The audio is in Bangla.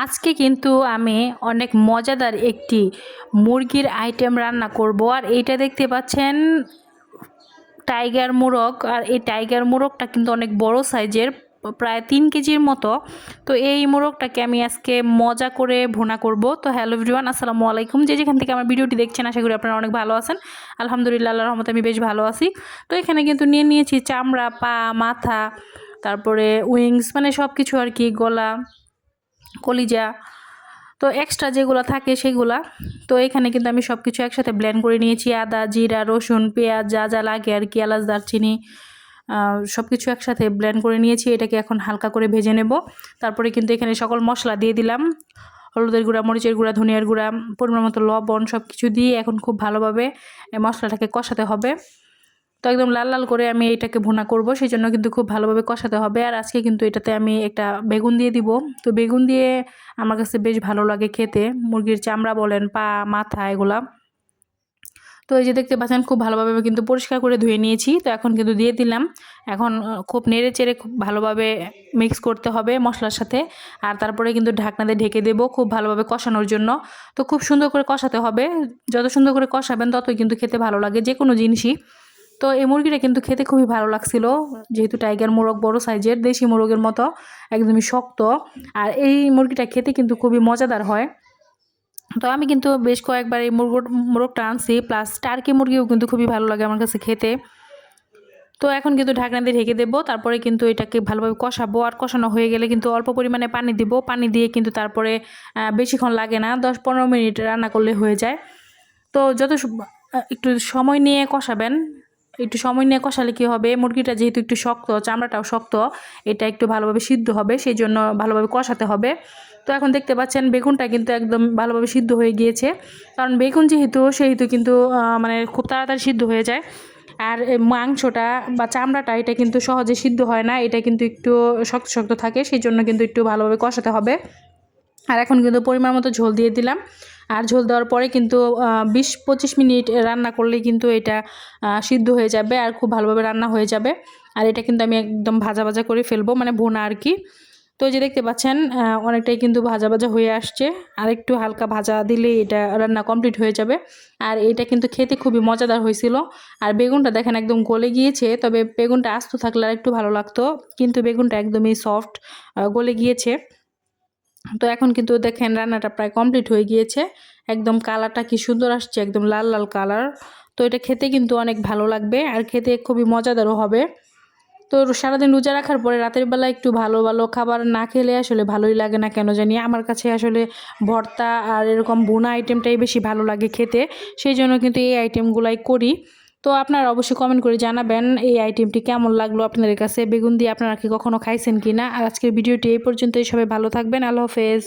আজকে কিন্তু আমি অনেক মজাদার একটি মুরগির আইটেম রান্না করব। আর এইটা দেখতে পাচ্ছেন টাইগার মোরগ। আর এই টাইগার মোরগটা কিন্তু অনেক বড় সাইজের, প্রায় 3 কেজির মতো। তো এই মোরগটাকে আমি আজকে মজা করে ভুনা করব। তো হ্যালো এভরিওয়ান, আসসালামু আলাইকুম। যে যেখান থেকে আমার ভিডিওটি দেখছেন আশা করি আপনারা অনেক ভালো আছেন। আলহামদুলিল্লাহ, আল্লাহর রহমতে আমি বেশ ভালো আছি। তো এখানে কিন্তু নিয়ে নিয়েছি চামড়া, পা, মাথা, তারপরে উইংস, মানে সব কিছু আর কি, গলা, কলিজা, তো এক্সট্রা যেগুলো থাকে সেগুলা। তো এখানে কিন্তু আমি সব কিছু একসাথে ব্লেন্ড করে নিয়েছি। আদা, জিরা, রসুন, পেঁয়াজ, যা যা লাগে আর কি, এলাচ, দারচিনি, সব কিছু একসাথে ব্লেন্ড করে নিয়েছি। এটাকে এখন হালকা করে ভেজে নেব। তারপরে কিন্তু এখানে সকল মশলা দিয়ে দিলাম, হলুদের গুঁড়া, মরিচের গুঁড়া, ধনিয়ার গুঁড়া, পরিমাণ মতো লবণ, সব কিছু দিয়ে এখন খুব ভালোভাবে এই মশলাটাকে কষাতে হবে। তো একদম লাল লাল করে আমি এটাকে ভুনা করব, সেই জন্য কিন্তু খুব ভালোভাবে কষাতে হবে। আর আজকে কিন্তু এটাতে আমি একটা বেগুন দিয়ে দিব। তো বেগুন দিয়ে আমার কাছে বেশ ভালো লাগে খেতে, মুরগির চামড়া বলেন, পা, মাথা, এগুলা। তো এই যে দেখতে পাচ্ছেন খুব ভালোভাবে কিন্তু পরিষ্কার করে ধুয়ে নিয়েছি। তো এখন কিন্তু দিয়ে দিলাম। এখন খুব নেড়ে চেড়ে খুব ভালোভাবে মিক্স করতে হবে মশলার সাথে। আর তারপরে কিন্তু ঢাকনা দিয়ে ঢেকে দেবো খুব ভালোভাবে কষানোর জন্য। তো খুব সুন্দর করে কষাতে হবে, যত সুন্দর করে কষাবেন ততই কিন্তু খেতে ভালো লাগে যে কোনো জিনিসই। তো এই মুরগিটা কিন্তু খেতে খুবই ভালো লাগছিল, যেহেতু টাইগার মোরগ বড় সাইজের, দেশি মোরগের মতো একদমই শক্ত। আর এই মুরগিটা খেতে কিন্তু খুবই মজাদার হয়। তো আমি কিন্তু বেশ কয়েকবার এই মোরগটা আনছি, প্লাস টার্কি মুরগিও কিন্তু খুবই ভালো লাগে আমার কাছে খেতে। তো এখন কিন্তু ঢাকনা দিয়ে ঢেকে দেবো, তারপরে কিন্তু এটাকে ভালোভাবে কষাবো। আর কষানো হয়ে গেলে কিন্তু অল্প পরিমাণে পানি দিব। পানি দিয়ে কিন্তু তারপরে বেশিক্ষণ লাগে না, 10-15 মিনিট রান্না করলে হয়ে যায়। তো একটু সময় নিয়ে কষাবেন। একটু সময় নিয়ে কষালে কী হবে, মুরগিটা যেহেতু একটু শক্ত, চামড়াটাও শক্ত, এটা একটু ভালোভাবে সিদ্ধ হবে, সেই জন্য ভালোভাবে কষাতে হবে। তো এখন দেখতে পাচ্ছেন বেগুনটা কিন্তু একদম ভালোভাবে সিদ্ধ হয়ে গিয়েছে, কারণ বেগুন সেহেতু কিন্তু মানে খুব তাড়াতাড়ি সিদ্ধ হয়ে যায়। আর মাংসটা বা চামড়াটা এটা কিন্তু সহজে সিদ্ধ হয় না, এটা কিন্তু একটু শক্ত শক্ত থাকে, সেই জন্য কিন্তু একটু ভালোভাবে কষাতে হবে। আর এখন কিন্তু পরিমাণ মতো ঝোল দিয়ে দিলাম। আর ঝোল দেওয়ার পরে কিন্তু 20-25 মিনিট রান্না করলেই কিন্তু এটা সিদ্ধ হয়ে যাবে আর খুব ভালোভাবে রান্না হয়ে যাবে। আর এটা কিন্তু আমি একদম ভাজা ভাজা করে ফেলবো, মানে ভুনা আর কি। তো এই যে দেখতে পাচ্ছেন অনেকটাই কিন্তু ভাজা ভাজা হয়ে আসছে। আর একটু হালকা ভাজা দিলেই এটা রান্না কমপ্লিট হয়ে যাবে। আর এটা কিন্তু খেতে খুবই মজাদার হয়েছিল। আর বেগুনটা দেখেন একদম গলে গিয়েছে, তবে বেগুনটা আস্ত থাকলে আর একটু ভালো লাগতো, কিন্তু বেগুনটা একদমই সফট, গলে গিয়েছে। তো এখন কিন্তু দেখেন রান্নাটা প্রায় কমপ্লিট হয়ে গিয়েছে। একদম কালারটা কি সুন্দর আসছে, একদম লাল লাল কালার। তো এটা খেতে কিন্তু অনেক ভালো লাগবে আর খেতে খুবই মজাদারও হবে। তো সারাদিন রোজা রাখার পরে রাতের বেলা একটু ভালো ভালো খাবার না খেলে আসলে ভালোই লাগে না কেন জানি। আমার কাছে আসলে ভর্তা আর এরকম ভুনা আইটেমটাই বেশি ভালো লাগে খেতে, সেই জন্য কিন্তু এই আইটেমগুলাই করি। তো আপনারা অবশ্যই কমেন্ট করে জানাবেন এই আইটেমটি কেমন লাগলো আপনাদের কাছে, বেগুন দিয়ে আপনারা কি কখনো খাইছেন কি না। আর আজকের ভিডিওটি এই পর্যন্তই, সবাই ভালো থাকবেন, আল্লাহ হাফেজ।